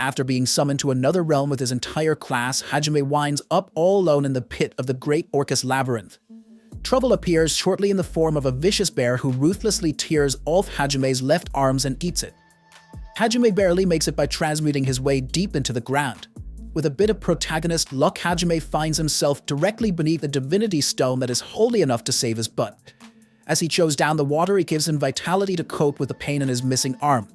After being summoned to another realm with his entire class, Hajime winds up all alone in the pit of the Great Orcus Labyrinth. Trouble appears shortly in the form of a vicious bear who ruthlessly tears off Hajime's left arms and eats it. Hajime barely makes it by transmuting his way deep into the ground. With a bit of protagonist luck, Hajime finds himself directly beneath the divinity stone that is holy enough to save his butt. As he chows down the water, it gives him vitality to cope with the pain in his missing arm.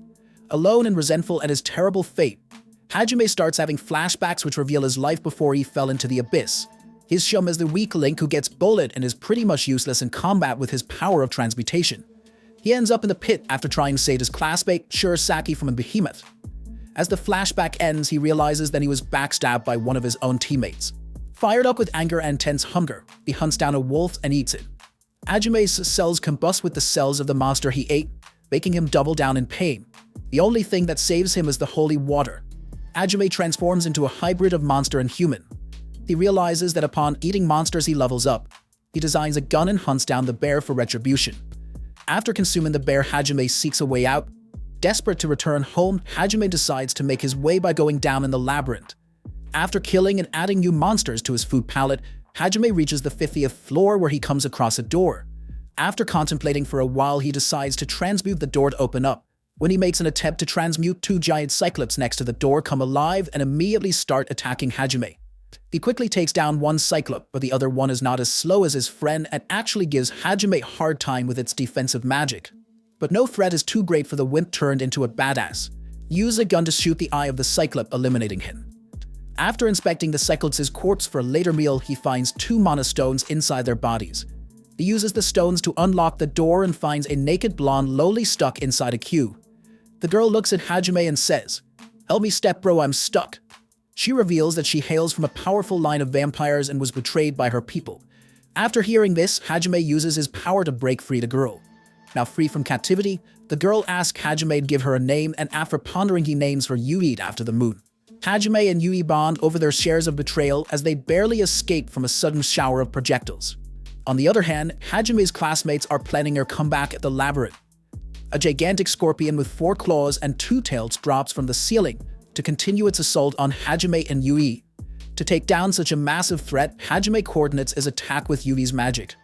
Alone and resentful at his terrible fate, Hajime starts having flashbacks which reveal his life before he fell into the abyss. His chum is the weak link who gets bullied and is pretty much useless in combat with his power of transmutation. He ends up in the pit after trying to save his classmate Shirasaki from a behemoth. As the flashback ends, he realizes that he was backstabbed by one of his own teammates. Fired up with anger and tense hunger, he hunts down a wolf and eats it. Hajime's cells combust with the cells of the monster he ate, making him double down in pain. The only thing that saves him is the holy water. Hajime transforms into a hybrid of monster and human. He realizes that upon eating monsters he levels up. He designs a gun and hunts down the bear for retribution. After consuming the bear, Hajime seeks a way out. Desperate to return home, Hajime decides to make his way by going down in the labyrinth. After killing and adding new monsters to his food palette, Hajime reaches the 50th floor where he comes across a door. After contemplating for a while, he decides to transmute the door to open up. When he makes an attempt to transmute, two giant cyclops next to the door come alive and immediately start attacking Hajime. He quickly takes down one cyclop, but the other one is not as slow as his friend and actually gives Hajime a hard time with its defensive magic. But no threat is too great for the wimp turned into a badass. Use a gun to shoot the eye of the cyclop, eliminating him. After inspecting the cyclops' corpse for a later meal, he finds two mana stones inside their bodies. He uses the stones to unlock the door and finds a naked blonde lowly stuck inside a queue. The girl looks at Hajime and says, "Help me step bro, I'm stuck." She reveals that she hails from a powerful line of vampires and was betrayed by her people. After hearing this, Hajime uses his power to break free the girl. Now free from captivity, the girl asks Hajime to give her a name, and after pondering he names her Yui after the moon. Hajime and Yui bond over their shares of betrayal as they barely escape from a sudden shower of projectiles. On the other hand, Hajime's classmates are planning their comeback at the labyrinth. A gigantic scorpion with 4 claws and 2 tails drops from the ceiling to continue its assault on Hajime and Yui. To take down such a massive threat, Hajime coordinates his attack with Yui's magic.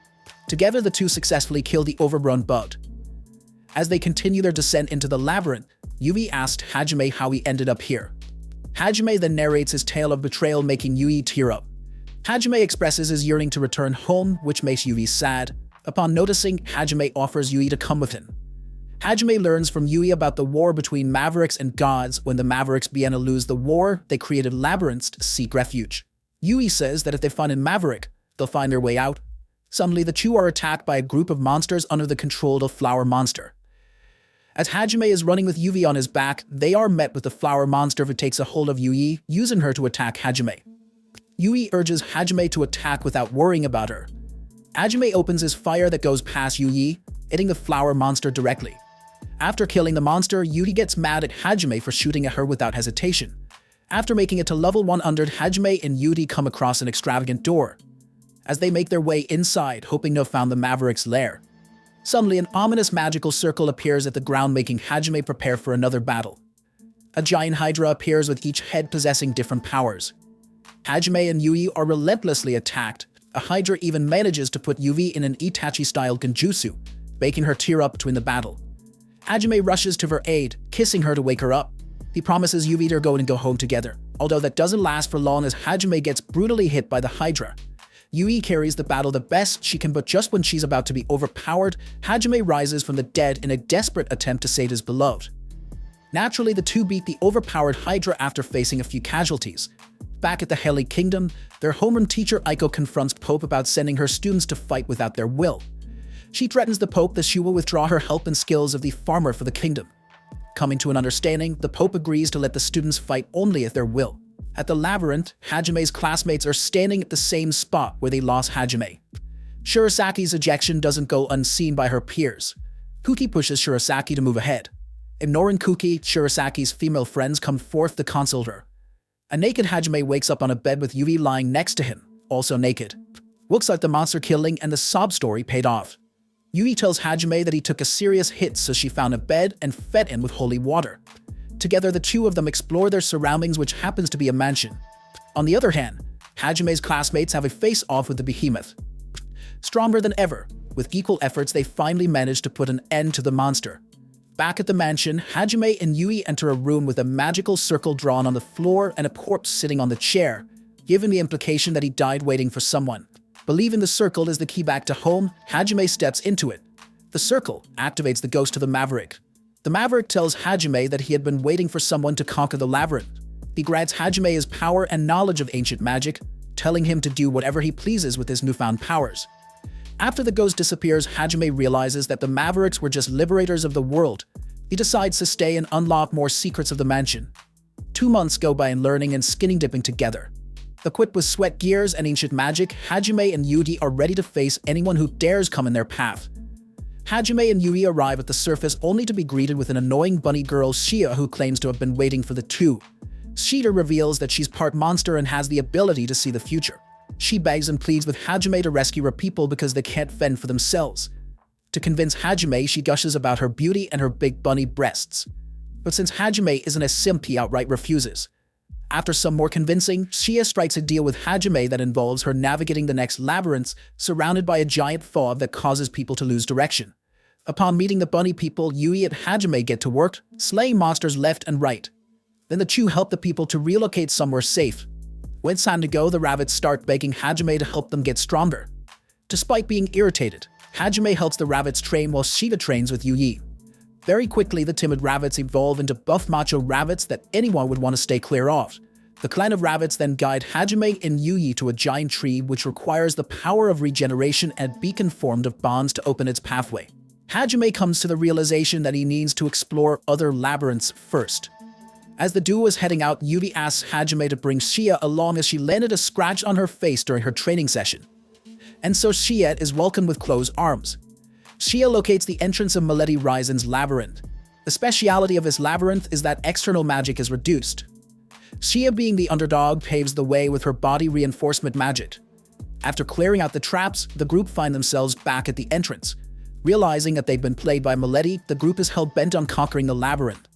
Together, the two successfully kill the overgrown bug. As they continue their descent into the labyrinth, Yui asked Hajime how he ended up here. Hajime then narrates his tale of betrayal, making Yui tear up. Hajime expresses his yearning to return home, which makes Yui sad. Upon noticing, Hajime offers Yui to come with him. Hajime learns from Yui about the war between Mavericks and gods. When the Mavericks began to lose the war, they created labyrinths to seek refuge. Yui says that if they find a Maverick, they'll find their way out. Suddenly, the two are attacked by a group of monsters under the control of Flower Monster. As Hajime is running with Yui on his back, they are met with the Flower Monster who takes a hold of Yui, using her to attack Hajime. Yui urges Hajime to attack without worrying about her. Hajime opens his fire that goes past Yui, hitting the Flower Monster directly. After killing the monster, Yui gets mad at Hajime for shooting at her without hesitation. After making it to level 100, Hajime and Yui come across an extravagant door. As they make their way inside, hoping to have found the Maverick's lair, suddenly an ominous magical circle appears at the ground, making Hajime prepare for another battle. A giant Hydra appears with each head possessing different powers. Hajime and Yui are relentlessly attacked. A Hydra even manages to put Yui in an Itachi-style genjutsu, making her tear up between the battle. Hajime rushes to her aid, kissing her to wake her up. He promises Yui they're going to go home together, although that doesn't last for long as Hajime gets brutally hit by the Hydra. Yui carries the battle the best she can, but just when she's about to be overpowered, Hajime rises from the dead in a desperate attempt to save his beloved. Naturally, the two beat the overpowered Hydra after facing a few casualties. Back at the Heli Kingdom, their homeroom teacher Aiko confronts Pope about sending her students to fight without their will. She threatens the Pope that she will withdraw her help and skills of the farmer for the kingdom. Coming to an understanding, the Pope agrees to let the students fight only at their will. At the labyrinth, Hajime's classmates are standing at the same spot where they lost Hajime. Shirasaki's ejection doesn't go unseen by her peers. Kuki pushes Shirasaki to move ahead. Ignoring Kuki, Shirasaki's female friends come forth to console her. A naked Hajime wakes up on a bed with Yui lying next to him, also naked. Looks like the monster killing and the sob story paid off. Yui tells Hajime that he took a serious hit, so she found a bed and fed him with holy water. Together, the two of them explore their surroundings, which happens to be a mansion. On the other hand, Hajame's classmates have a face-off with the behemoth. Stronger than ever, with equal efforts they finally manage to put an end to the monster. Back at the mansion, Hajime and Yui enter a room with a magical circle drawn on the floor and a corpse sitting on the chair, giving the implication that he died waiting for someone. Believing the circle is the key back to home, Hajime steps into it. The circle activates the ghost of the Maverick. The Maverick tells Hajime that he had been waiting for someone to conquer the labyrinth. He grants Hajime his power and knowledge of ancient magic, telling him to do whatever he pleases with his newfound powers. After the ghost disappears, Hajime realizes that the Mavericks were just liberators of the world. He decides to stay and unlock more secrets of the mansion. 2 months go by in learning and skinny dipping together. Equipped with sweat gears and ancient magic, Hajime and Yui are ready to face anyone who dares come in their path. Hajime and Yui arrive at the surface only to be greeted with an annoying bunny girl, Shia, who claims to have been waiting for the two. Shida reveals that she's part monster and has the ability to see the future. She begs and pleads with Hajime to rescue her people because they can't fend for themselves. To convince Hajime, she gushes about her beauty and her big bunny breasts. But since Hajime isn't a simp, he outright refuses. After some more convincing, Shia strikes a deal with Hajime that involves her navigating the next labyrinths, surrounded by a giant fog that causes people to lose direction. Upon meeting the bunny people, Yui and Hajime get to work, slaying monsters left and right. Then the two help the people to relocate somewhere safe. When it's time to go, the rabbits start begging Hajime to help them get stronger. Despite being irritated, Hajime helps the rabbits train while Shida trains with Yui. Very quickly, the timid rabbits evolve into buff macho rabbits that anyone would want to stay clear of. The clan of rabbits then guide Hajime and Yui to a giant tree which requires the power of regeneration and a beacon formed of bonds to open its pathway. Hajime comes to the realization that he needs to explore other labyrinths first. As the duo is heading out, Yui asks Hajime to bring Shia along as she landed a scratch on her face during her training session. And so Shia is welcomed with closed arms. Shia locates the entrance of Milady Risen's labyrinth. The speciality of his labyrinth is that external magic is reduced. Shia, being the underdog, paves the way with her body reinforcement magic. After clearing out the traps, the group find themselves back at the entrance. Realizing that they've been played by Milady, the group is hell-bent on conquering the labyrinth.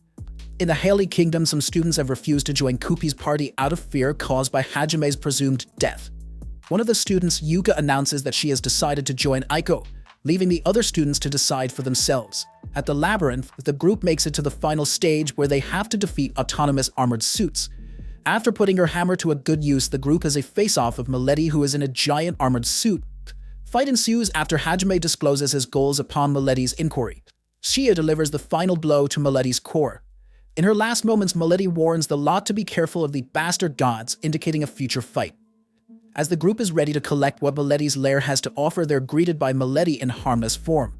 In the Haley Kingdom, some students have refused to join Kupi's party out of fear caused by Hajime's presumed death. One of the students, Yuka, announces that she has decided to join Aiko, leaving the other students to decide for themselves. At the labyrinth, the group makes it to the final stage where they have to defeat autonomous armored suits. After putting her hammer to a good use, the group has a face-off of Milady, who is in a giant armored suit. Fight ensues after Hajime discloses his goals upon Milady's inquiry. Shia delivers the final blow to Milady's core. In her last moments, Milady warns the lot to be careful of the bastard gods, indicating a future fight. As the group is ready to collect what Milady's lair has to offer, they're greeted by Milady in harmless form.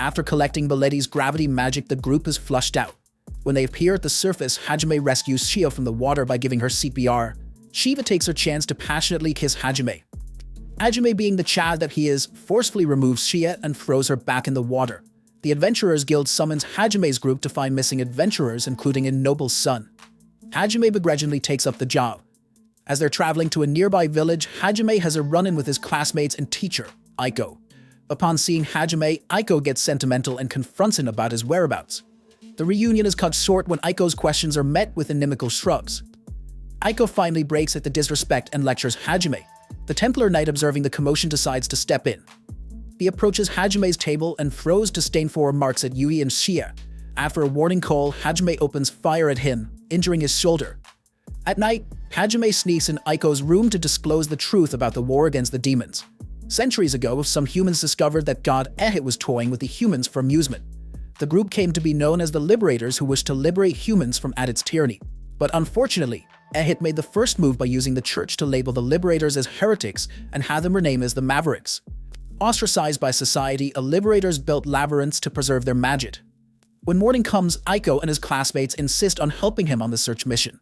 After collecting Milady's gravity magic, the group is flushed out. When they appear at the surface, Hajime rescues Shia from the water by giving her CPR. Shiva takes her chance to passionately kiss Hajime. Hajime, being the Chad that he is, forcefully removes Shia and throws her back in the water. The Adventurers Guild summons Hajime's group to find missing adventurers, including a noble son. Hajime begrudgingly takes up the job. As they're traveling to a nearby village, Hajime has a run-in with his classmates and teacher, Aiko. Upon seeing Hajime, Aiko gets sentimental and confronts him about his whereabouts. The reunion is cut short when Aiko's questions are met with inimical shrugs. Aiko finally breaks at the disrespect and lectures Hajime. The Templar Knight, observing the commotion, decides to step in. He approaches Hajime's table and throws disdainful remarks at Yui and Shia. After a warning call, Hajime opens fire at him, injuring his shoulder. At night, Hajime sneaks in Aiko's room to disclose the truth about the war against the demons. Centuries ago, some humans discovered that god Ehit was toying with the humans for amusement. The group came to be known as the Liberators, who wished to liberate humans from Ehit's tyranny. But unfortunately, Ehit made the first move by using the church to label the Liberators as heretics and have them renamed as the Mavericks. Ostracized by society, the Liberators built labyrinths to preserve their magic. When morning comes, Aiko and his classmates insist on helping him on the search mission.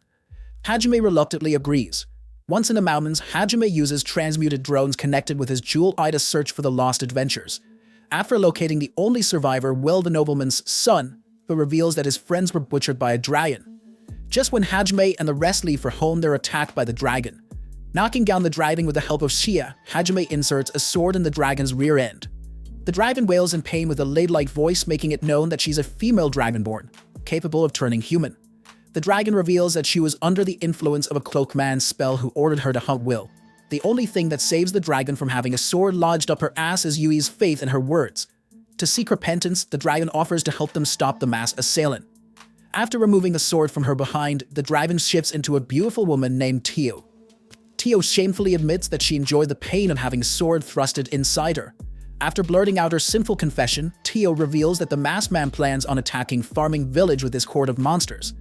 Hajime reluctantly agrees. Once in the mountains, Hajime uses transmuted drones connected with his jewel eye to search for the lost adventures. After locating the only survivor, Will, the nobleman's son, who reveals that his friends were butchered by a dragon. Just when Hajime and the rest leave for home, they're attacked by the dragon. Knocking down the dragon with the help of Shia, Hajime inserts a sword in the dragon's rear end. The dragon wails in pain with a lady-like voice, making it known that she's a female dragonborn, capable of turning human. The dragon reveals that she was under the influence of a cloakman's spell who ordered her to hunt Will. The only thing that saves the dragon from having a sword lodged up her ass is Yui's faith in her words. To seek repentance, the dragon offers to help them stop the mass assailant. After removing the sword from her behind, the dragon shifts into a beautiful woman named Tio. Tio shamefully admits that she enjoyed the pain of having a sword thrusted inside her. After blurting out her sinful confession, Tio reveals that the masked man plans on attacking Farming Village with his horde of monsters.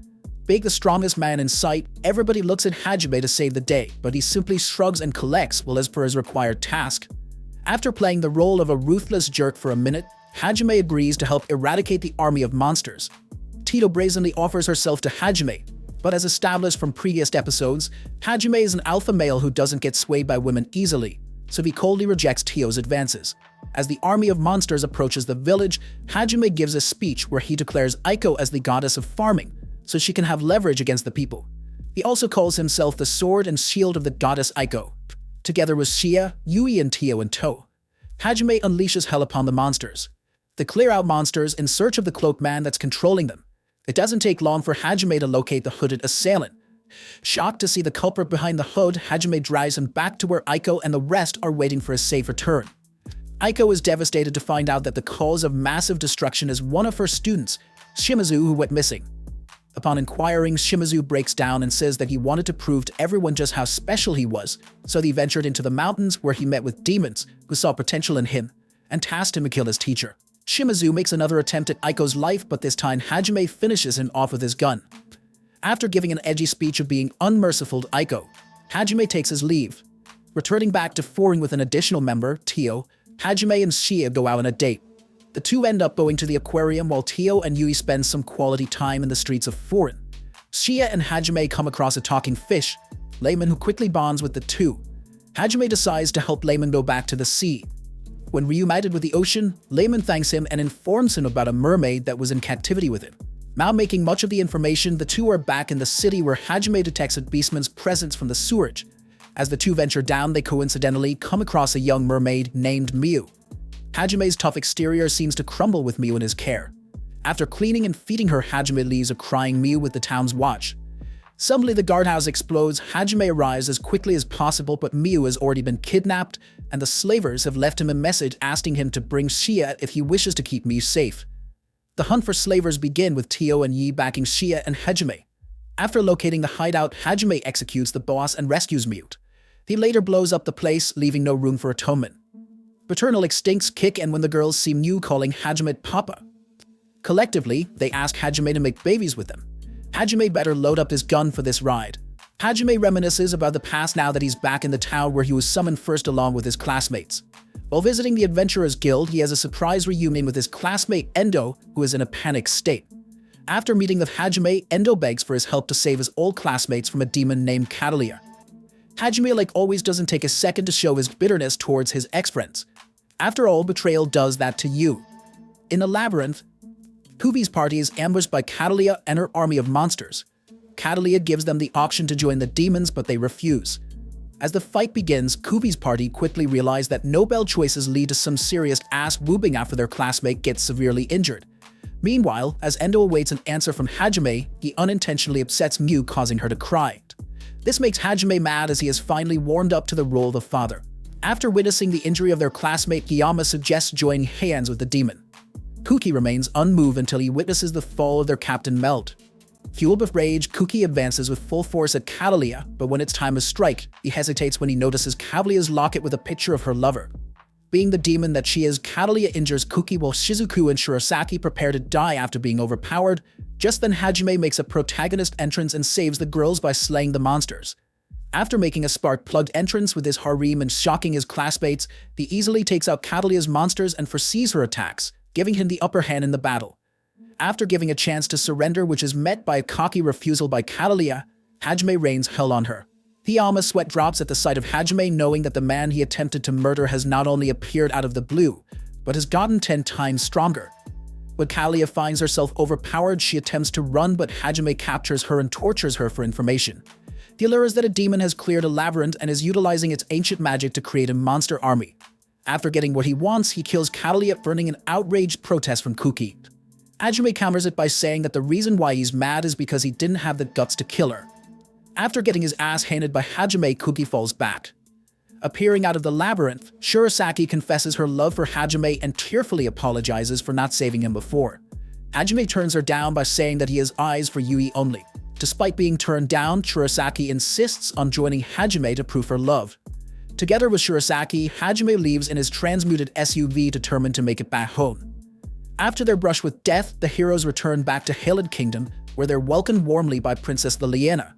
Being the strongest man in sight, everybody looks at Hajime to save the day, but he simply shrugs and collects Will as per his required task. After playing the role of a ruthless jerk for a minute, Hajime agrees to help eradicate the army of monsters. Tito brazenly offers herself to Hajime, but as established from previous episodes, Hajime is an alpha male who doesn't get swayed by women easily, so he coldly rejects Tio's advances. As the army of monsters approaches the village, Hajime gives a speech where he declares Aiko as the goddess of farming, so she can have leverage against the people. He also calls himself the sword and shield of the goddess Aiko. Together with Shia, Yui, and Tio in tow, Hajime unleashes hell upon the monsters. They clear out monsters in search of the cloaked man that's controlling them. It doesn't take long for Hajime to locate the hooded assailant. Shocked to see the culprit behind the hood, Hajime drives him back to where Aiko and the rest are waiting for a safe return. Aiko is devastated to find out that the cause of massive destruction is one of her students, Shimizu, who went missing. Upon inquiring, Shimizu breaks down and says that he wanted to prove to everyone just how special he was, so he ventured into the mountains where he met with demons who saw potential in him and tasked him to kill his teacher. Shimizu makes another attempt at Aiko's life, but this time Hajime finishes him off with his gun. After giving an edgy speech of being unmerciful to Aiko, Hajime takes his leave. Returning back to Foreign with an additional member, Tio, Hajime and Shia go out on a date. The two end up going to the aquarium while Tio and Yui spend some quality time in the streets of Foreign. Shia and Hajime come across a talking fish, Layman, who quickly bonds with the two. Hajime decides to help Layman go back to the sea. When reunited with the ocean, Layman thanks him and informs him about a mermaid that was in captivity with him. Now making much of the information, the two are back in the city where Hajime detects a beastman's presence from the sewerage. As the two venture down, they coincidentally come across a young mermaid named Miu. Hajime's tough exterior seems to crumble with Miu in his care. After cleaning and feeding her, Hajime leaves a crying Miu with the town's watch. Suddenly, the guardhouse explodes. Hajime arrives as quickly as possible, but Miu has already been kidnapped, and the slavers have left him a message asking him to bring Shia if he wishes to keep Miu safe. The hunt for slavers begin with Tio and Yi backing Shia and Hajime. After locating the hideout, Hajime executes the boss and rescues Miu. He later blows up the place, leaving no room for atonement. Paternal instincts kick in when the girls see Miu calling Hajime Papa. Collectively, they ask Hajime to make babies with them. Hajime better load up his gun for this ride. Hajime reminisces about the past now that he's back in the town where he was summoned first along with his classmates. While visiting the Adventurers Guild, he has a surprise reunion with his classmate Endo, who is in a panicked state. After meeting with Hajime, Endo begs for his help to save his old classmates from a demon named Catalia. Hajime, like always, doesn't take a second to show his bitterness towards his ex-friends. After all, betrayal does that to you. In a labyrinth, Kubi's party is ambushed by Catalia and her army of monsters. Catalia gives them the option to join the demons, but they refuse. As the fight begins, Kubi's party quickly realize that Nobel choices lead to some serious ass-whooping after their classmate gets severely injured. Meanwhile, as Endo awaits an answer from Hajime, he unintentionally upsets Miu, causing her to cry. This makes Hajime mad as he has finally warmed up to the role of the father. After witnessing the injury of their classmate, Kiyama suggests joining hands with the demon. Kuki remains unmoved until he witnesses the fall of their captain melt. Fueled with rage, Kuki advances with full force at Catalia, but when it's time to strike, he hesitates when he notices Catalia's locket with a picture of her lover. Being the demon that she is, Catalia injures Kuki while Shizuku and Shirasaki prepare to die after being overpowered. Just then, Hajime makes a protagonist entrance and saves the girls by slaying the monsters. After making a spark-plugged entrance with his harem and shocking his classmates, he easily takes out Catalia's monsters and foresees her attacks, giving him the upper hand in the battle. After giving a chance to surrender, which is met by a cocky refusal by Catalia, Hajime rains hell on her. Kiyama's sweat drops at the sight of Hajime, knowing that the man he attempted to murder has not only appeared out of the blue, but has gotten 10 times stronger. When Catalia finds herself overpowered, she attempts to run, but Hajime captures her and tortures her for information. The allure is that a demon has cleared a labyrinth and is utilizing its ancient magic to create a monster army. After getting what he wants, he kills Catalia, burning an outraged protest from Kuki. Hajime counters it by saying that the reason why he's mad is because he didn't have the guts to kill her. After getting his ass handed by Hajime, Kuki falls back. Appearing out of the labyrinth, Shirasaki confesses her love for Hajime and tearfully apologizes for not saving him before. Hajime turns her down by saying that he has eyes for Yui only. Despite being turned down, Shirasaki insists on joining Hajime to prove her love. Together with Shirasaki, Hajime leaves in his transmuted SUV determined to make it back home. After their brush with death, the heroes return back to Haled Kingdom, where they're welcomed warmly by Princess Liliana.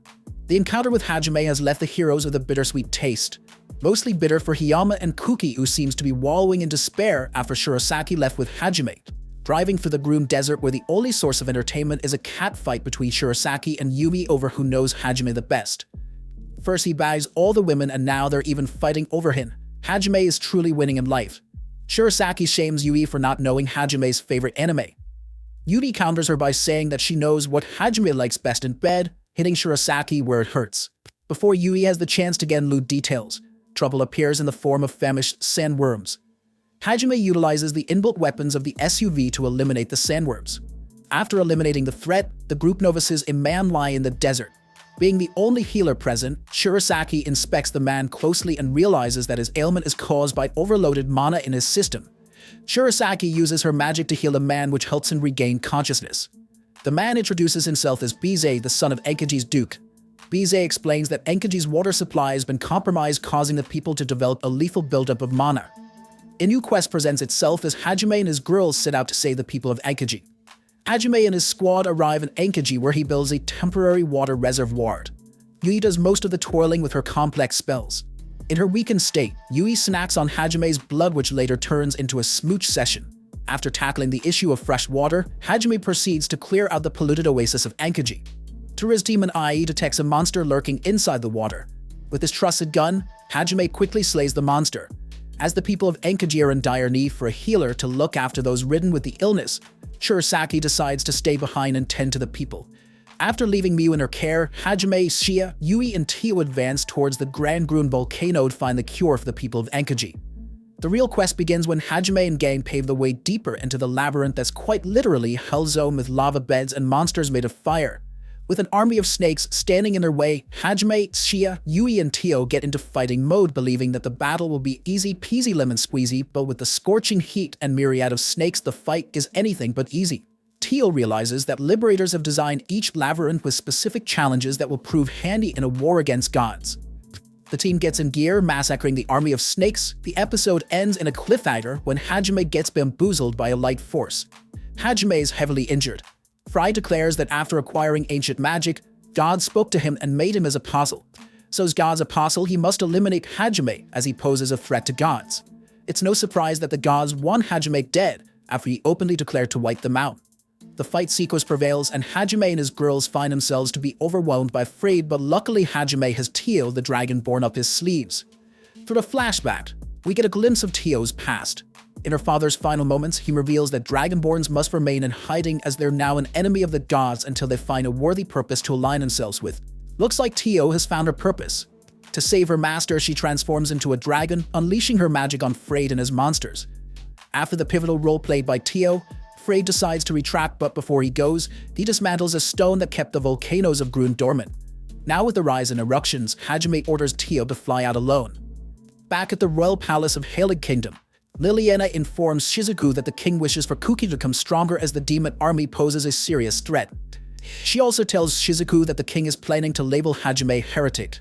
The encounter with Hajime has left the heroes with a bittersweet taste. Mostly bitter for Hiyama and Kuki, who seems to be wallowing in despair after Shirasaki left with Hajime. Driving through the Groom Desert, where the only source of entertainment is a cat fight between Shirasaki and Yui over who knows Hajime the best. First he bags all the women and now they're even fighting over him. Hajime is truly winning in life. Shirasaki shames Yui for not knowing Hajime's favorite anime. Yui counters her by saying that she knows what Hajime likes best in bed, hitting Shirasaki where it hurts. Before Yui has the chance to get lewd details, trouble appears in the form of famished sandworms. Hajime utilizes the inbuilt weapons of the SUV to eliminate the sandworms. After eliminating the threat, the group notices a man lie in the desert. Being the only healer present, Shirasaki inspects the man closely and realizes that his ailment is caused by overloaded mana in his system. Shirasaki uses her magic to heal the man, which helps him regain consciousness. The man introduces himself as Bize, the son of Enkaji's duke. Bize explains that Enkaji's water supply has been compromised, causing the people to develop a lethal buildup of mana. A new quest presents itself as Hajime and his girls set out to save the people of Enkaji. Hajime and his squad arrive in Enkaji, where he builds a temporary water reservoir. Yui does most of the toiling with her complex spells. In her weakened state, Yui snacks on Hajime's blood, which later turns into a smooch session. After tackling the issue of fresh water, Hajime proceeds to clear out the polluted oasis of Enkaji. Through his demon eye, he detects a monster lurking inside the water. With his trusted gun, Hajime quickly slays the monster. As the people of Enkaji are in dire need for a healer to look after those ridden with the illness, Shirasaki decides to stay behind and tend to the people. After leaving Miu in her care, Hajime, Shia, Yui, and Tio advance towards the Grand Grun volcano to find the cure for the people of Enkaji. The real quest begins when Hajime and gang pave the way deeper into the labyrinth that's quite literally a hell zone with lava beds and monsters made of fire. With an army of snakes standing in their way, Hajime, Shia, Yui, and Tio get into fighting mode, believing that the battle will be easy peasy lemon squeezy, but with the scorching heat and myriad of snakes, the fight is anything but easy. Tio realizes that liberators have designed each labyrinth with specific challenges that will prove handy in a war against gods. The team gets in gear, massacring the army of snakes. The episode ends in a cliffhanger when Hajime gets bamboozled by a light force. Hajime is heavily injured. Fry declares that after acquiring ancient magic, God spoke to him and made him his apostle. So as God's apostle, he must eliminate Hajime as he poses a threat to gods. It's no surprise that the gods want Hajime dead after he openly declared to wipe them out. The fight sequence prevails and Hajime and his girls find themselves to be overwhelmed by Freyd, but luckily Hajime has Tio the Dragonborn up his sleeves. Through the flashback, we get a glimpse of Tio's past. In her father's final moments, he reveals that Dragonborns must remain in hiding as they're now an enemy of the gods until they find a worthy purpose to align themselves with. Looks like Tio has found her purpose. To save her master, she transforms into a dragon, unleashing her magic on Freyd and his monsters. After the pivotal role played by Tio, Freyd decides to retract, but before he goes, he dismantles a stone that kept the volcanoes of Grun dormant. Now with the rise in eruptions, Hajime orders Tio to fly out alone. Back at the royal palace of Haled Kingdom, Liliana informs Shizuku that the king wishes for Kuki to become stronger as the demon army poses a serious threat. She also tells Shizuku that the king is planning to label Hajime heretic.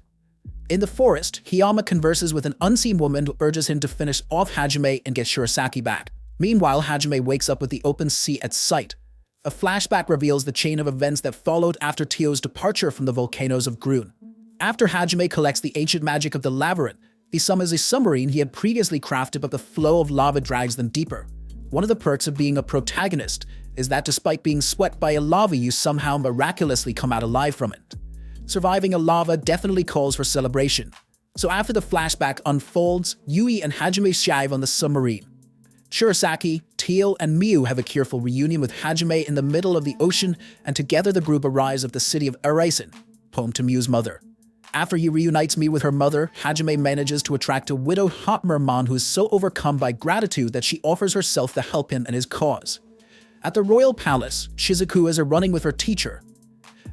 In the forest, Hiyama converses with an unseen woman who urges him to finish off Hajime and get Shirasaki back. Meanwhile, Hajime wakes up with the open sea at sight. A flashback reveals the chain of events that followed after Tio's departure from the volcanoes of Grun. After Hajime collects the ancient magic of the labyrinth, he summons a submarine he had previously crafted, but the flow of lava drags them deeper. One of the perks of being a protagonist is that despite being swept by a lava, you somehow miraculously come out alive from it. Surviving a lava definitely calls for celebration. So after the flashback unfolds, Yui and Hajime shive on the submarine. Shirasaki, Tio, and Miu have a tearful reunion with Hajime in the middle of the ocean, and together the group arrives at the city of Eraisen, home to Miu's mother. After he reunites Miu with her mother, Hajime manages to attract a widowed hot merman who is so overcome by gratitude that she offers herself to help him and his cause. At the royal palace, Shizuku is running with her teacher.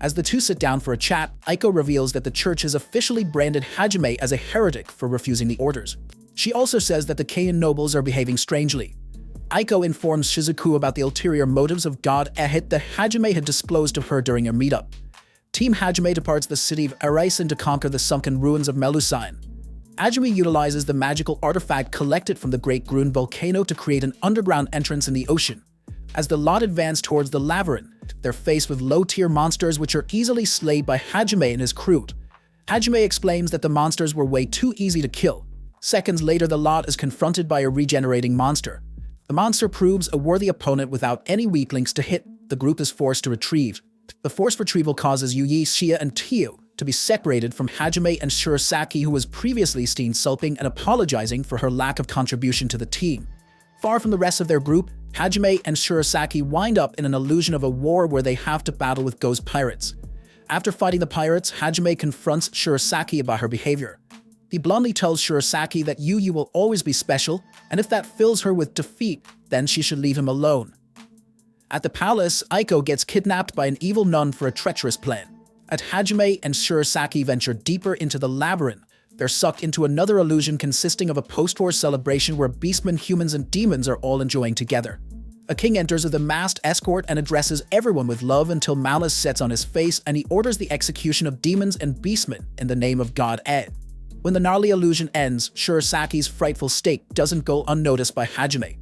As the two sit down for a chat, Aiko reveals that the church has officially branded Hajime as a heretic for refusing the orders. She also says that the Keian nobles are behaving strangely. Aiko informs Shizuku about the ulterior motives of God Ehit that Hajime had disclosed to her during a meetup. Team Hajime departs the city of Arisen to conquer the sunken ruins of Melusine. Hajime utilizes the magical artifact collected from the Great Grun volcano to create an underground entrance in the ocean. As the lot advance towards the labyrinth, they're faced with low-tier monsters which are easily slayed by Hajime and his crew. Hajime explains that the monsters were way too easy to kill. Seconds later, the lot is confronted by a regenerating monster. The monster proves a worthy opponent without any weak links to hit. The group is forced to retrieve. The forced retrieval causes Yui, Shia, and Tio to be separated from Hajime and Shirasaki, who was previously seen sulking and apologizing for her lack of contribution to the team. Far from the rest of their group, Hajime and Shirasaki wind up in an illusion of a war where they have to battle with ghost pirates. After fighting the pirates, Hajime confronts Shirasaki about her behavior. He bluntly tells Shirasaki that Yui will always be special, and if that fills her with defeat, then she should leave him alone. At the palace, Aiko gets kidnapped by an evil nun for a treacherous plan. As Hajime and Shirasaki venture deeper into the labyrinth, they're sucked into another illusion consisting of a post-war celebration where beastmen, humans, and demons are all enjoying together. A king enters with a masked escort and addresses everyone with love until malice sets on his face and he orders the execution of demons and beastmen in the name of God Ed. When the gnarly illusion ends, Shirasaki's frightful state doesn't go unnoticed by Hajime.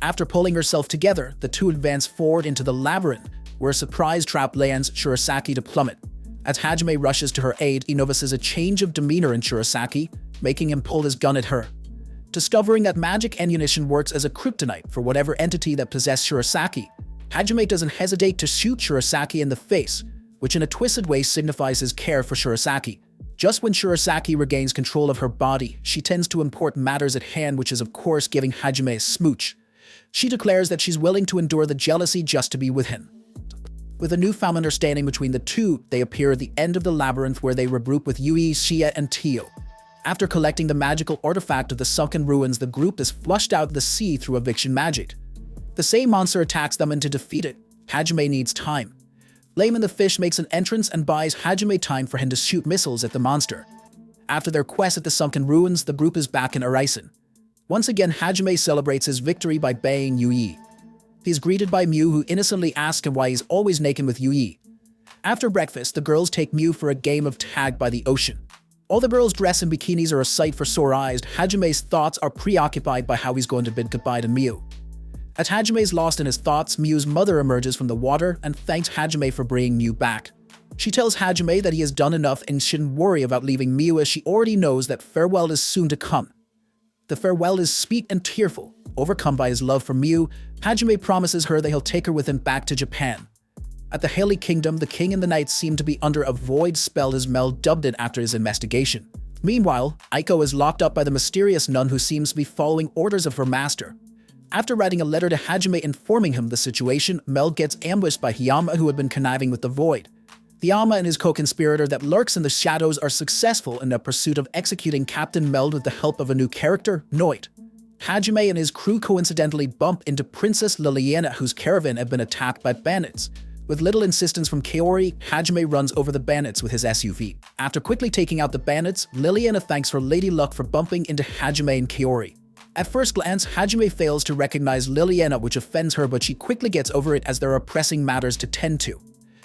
After pulling herself together, the two advance forward into the labyrinth, where a surprise trap lands Shirasaki to plummet. As Hajime rushes to her aid, he notices a change of demeanor in Shirasaki, making him pull his gun at her. Discovering that magic ammunition works as a kryptonite for whatever entity that possessed Shirasaki, Hajime doesn't hesitate to shoot Shirasaki in the face, which in a twisted way signifies his care for Shirasaki. Just when Shirasaki regains control of her body, she tends to import matters at hand, which is of course giving Hajime a smooch. She declares that she's willing to endure the jealousy just to be with him. With a newfound understanding between the two, they appear at the end of the labyrinth where they regroup with Yui, Shia, and Tio. After collecting the magical artifact of the sunken ruins, the group is flushed out of the sea through eviction magic. The same monster attacks them, and to defeat it, Hajime needs time. Layman the fish makes an entrance and buys Hajime time for him to shoot missiles at the monster. After their quest at the sunken ruins, the group is back in Arisen. Once again, Hajime celebrates his victory by baying Yui. He's greeted by Mew, who innocently asks him why he's always naked with Yui. After breakfast, the girls take Mew for a game of tag by the ocean. All the girls dressed in bikinis are a sight for sore eyes. Hajime's thoughts are preoccupied by how he's going to bid goodbye to Mew. As Hajime's lost in his thoughts, Mew's mother emerges from the water and thanks Hajime for bringing Mew back. She tells Hajime that he has done enough and shouldn't worry about leaving Mew, as she already knows that farewell is soon to come. The farewell is sweet and tearful. Overcome by his love for Mew, Hajime promises her that he'll take her with him back to Japan. At the Haley Kingdom, the king and the knights seem to be under a void spell, as Mel dubbed it after his investigation. Meanwhile, Aiko is locked up by the mysterious nun who seems to be following orders of her master. After writing a letter to Hajime informing him the situation, Mel gets ambushed by Hiyama, who had been conniving with the void. Hiyama and his co-conspirator that lurks in the shadows are successful in their pursuit of executing Captain Meld with the help of a new character, Noit. Hajime and his crew coincidentally bump into Princess Liliana, whose caravan had been attacked by bandits. With little insistence from Kaori, Hajime runs over the bandits with his SUV. After quickly taking out the bandits, Liliana thanks her lady luck for bumping into Hajime and Kaori. At first glance, Hajime fails to recognize Liliana, which offends her, but she quickly gets over it as there are pressing matters to tend to.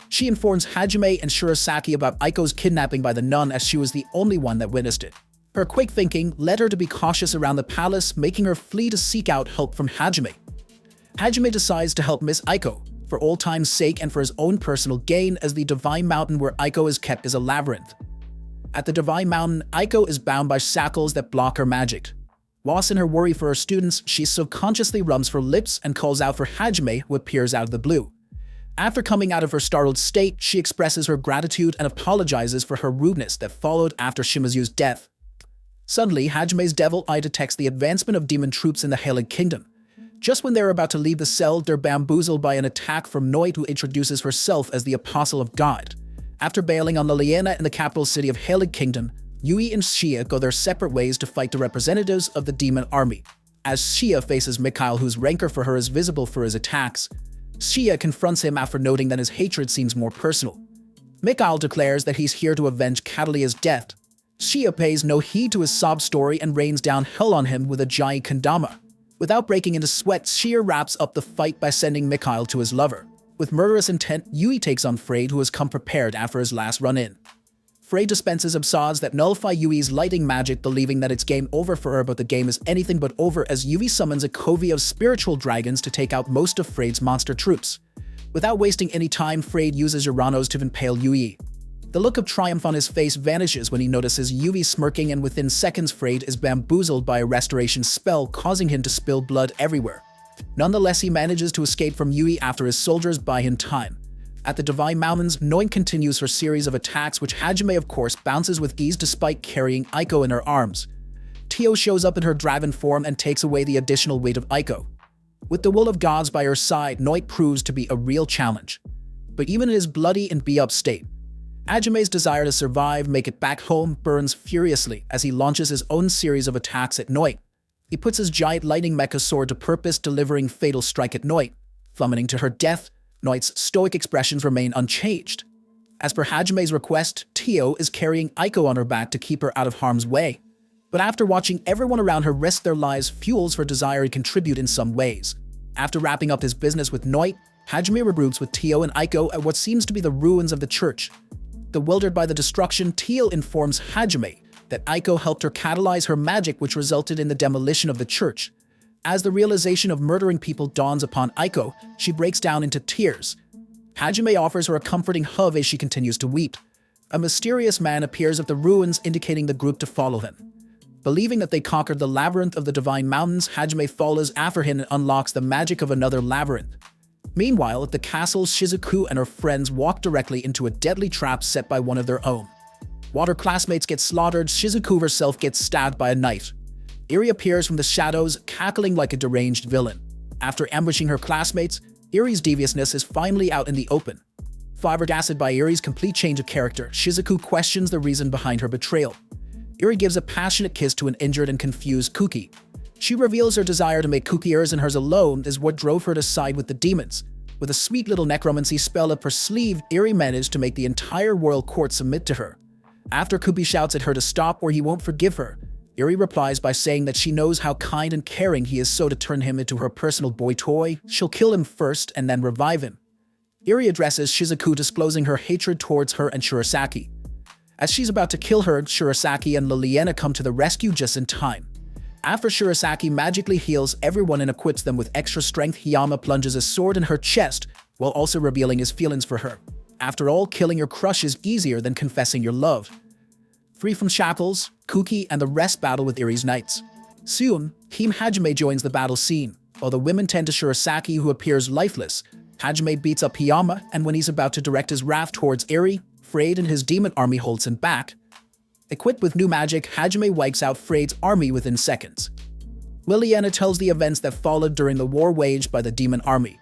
She informs Hajime and Shirasaki about Aiko's kidnapping by the nun, as she was the only one that witnessed it. Her quick thinking led her to be cautious around the palace, making her flee to seek out help from Hajime. Hajime decides to help Miss Aiko, for old time's sake and for his own personal gain, as the Divine Mountain where Aiko is kept is a labyrinth. At the Divine Mountain, Aiko is bound by shackles that block her magic. Lost in her worry for her students, she subconsciously rubs her lips and calls out for Hajime, who appears out of the blue. After coming out of her startled state, she expresses her gratitude and apologizes for her rudeness that followed after Shimazu's death. Suddenly, Hajime's devil eye detects the advancement of demon troops in the Haled Kingdom. Just when they're about to leave the cell, they're bamboozled by an attack from Noit, who introduces herself as the Apostle of God. After bailing on Liliana in the capital city of Haled Kingdom, Yui and Shia go their separate ways to fight the representatives of the demon army. As Shia faces Mikhail, whose rancor for her is visible for his attacks, Shia confronts him after noting that his hatred seems more personal. Mikhail declares that he's here to avenge Catalia's death. Shia pays no heed to his sob story and rains down hell on him with a giant kendama. Without breaking into sweat, Shia wraps up the fight by sending Mikhail to his lover. With murderous intent, Yui takes on Freyed, who has come prepared after his last run-in. Freyed dispenses absards that nullify Yui's lighting magic, believing that it's game over for her, but the game is anything but over as Yui summons a covey of spiritual dragons to take out most of Freyd's monster troops. Without wasting any time, Freyed uses Uranos to impale Yui. The look of triumph on his face vanishes when he notices Yui smirking, and within seconds Freyed is bamboozled by a restoration spell, causing him to spill blood everywhere. Nonetheless, he manages to escape from Yui after his soldiers buy him time. At the Divine Mountains, Noin continues her series of attacks, which Hajime of course bounces with ease despite carrying Aiko in her arms. Tio shows up in her dragon form and takes away the additional weight of Aiko. With the will of gods by her side, Noit proves to be a real challenge. But even in his bloody and beat-up state, Hajime's desire to survive, make it back home, burns furiously as he launches his own series of attacks at Noit. He puts his giant lightning mecha sword to purpose, delivering fatal strike at Noit. Plummeting to her death, Noit's stoic expressions remain unchanged. As per Hajime's request, Tio is carrying Aiko on her back to keep her out of harm's way. But after watching everyone around her risk their lives fuels her desire to contribute in some ways. After wrapping up his business with Noit, Hajime regroups with Tio and Aiko at what seems to be the ruins of the church. Bewildered by the destruction, Tio informs Hajime that Aiko helped her catalyze her magic, which resulted in the demolition of the church. As the realization of murdering people dawns upon Aiko, she breaks down into tears. Hajime offers her a comforting hug as she continues to weep. A mysterious man appears at the ruins, indicating the group to follow him. Believing that they conquered the labyrinth of the Divine Mountains, Hajime follows after him and unlocks the magic of another labyrinth. Meanwhile, at the castle, Shizuku and her friends walk directly into a deadly trap set by one of their own. While her classmates get slaughtered, Shizuku herself gets stabbed by a knife. Eri appears from the shadows, cackling like a deranged villain. After ambushing her classmates, Eri's deviousness is finally out in the open. Flabbergasted by Eri's complete change of character, Shizuku questions the reason behind her betrayal. Eri gives a passionate kiss to an injured and confused Kuki. She reveals her desire to make Kuki hers and hers alone is what drove her to side with the demons. With a sweet little necromancy spell up her sleeve, Eri managed to make the entire royal court submit to her. After Kuki shouts at her to stop or he won't forgive her, Eri replies by saying that she knows how kind and caring he is, so to turn him into her personal boy toy, she'll kill him first and then revive him. Eri addresses Shizuku, disclosing her hatred towards her and Shirasaki. As she's about to kill her, Shirasaki and Liliana come to the rescue just in time. After Shirasaki magically heals everyone and equips them with extra strength, Hiyama plunges a sword in her chest while also revealing his feelings for her. After all, killing your crush is easier than confessing your love. Free from shackles, Kuki and the rest battle with Eri's knights. Soon, Team Hajime joins the battle scene. While the women tend to Shirasaki, who appears lifeless, Hajime beats up Hiyama, and when he's about to direct his wrath towards Eri, Freyed and his demon army holds him back. Equipped with new magic, Hajime wipes out Freyd's army within seconds. Liliana tells the events that followed during the war waged by the demon army.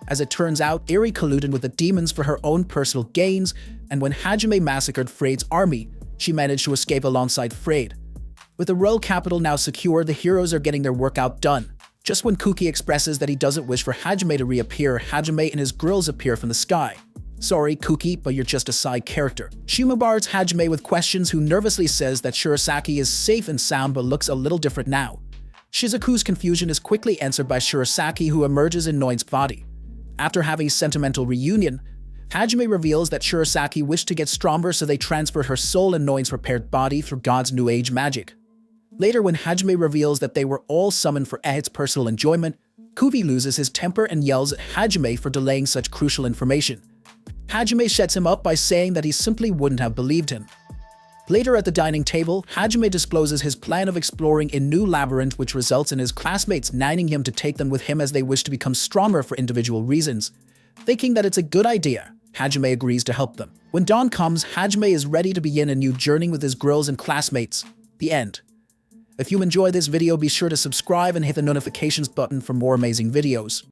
As it turns out, Eri colluded with the demons for her own personal gains, and when Hajime massacred Freyd's army, she managed to escape alongside Freyd. With the royal capital now secure, the heroes are getting their work outdone. Just when Kuki expresses that he doesn't wish for Hajime to reappear, Hajime and his girls appear from the sky. Sorry, Kuki, but you're just a side character. She bombards Hajime with questions, who nervously says that Shirasaki is safe and sound but looks a little different now. Shizuku's confusion is quickly answered by Shirasaki, who emerges in Noin's body. After having a sentimental reunion, Hajime reveals that Shirasaki wished to get stronger, so they transferred her soul in Noin's prepared body through God's New Age magic. Later, when Hajime reveals that they were all summoned for Ehit's personal enjoyment, Kubi loses his temper and yells at Hajime for delaying such crucial information. Hajime shuts him up by saying that he simply wouldn't have believed him. Later at the dining table, Hajime discloses his plan of exploring a new labyrinth, which results in his classmates nagging him to take them with him as they wish to become stronger for individual reasons. Thinking that it's a good idea, Hajime agrees to help them. When dawn comes, Hajime is ready to begin a new journey with his girls and classmates. The end. If you enjoy this video, be sure to subscribe and hit the notifications button for more amazing videos.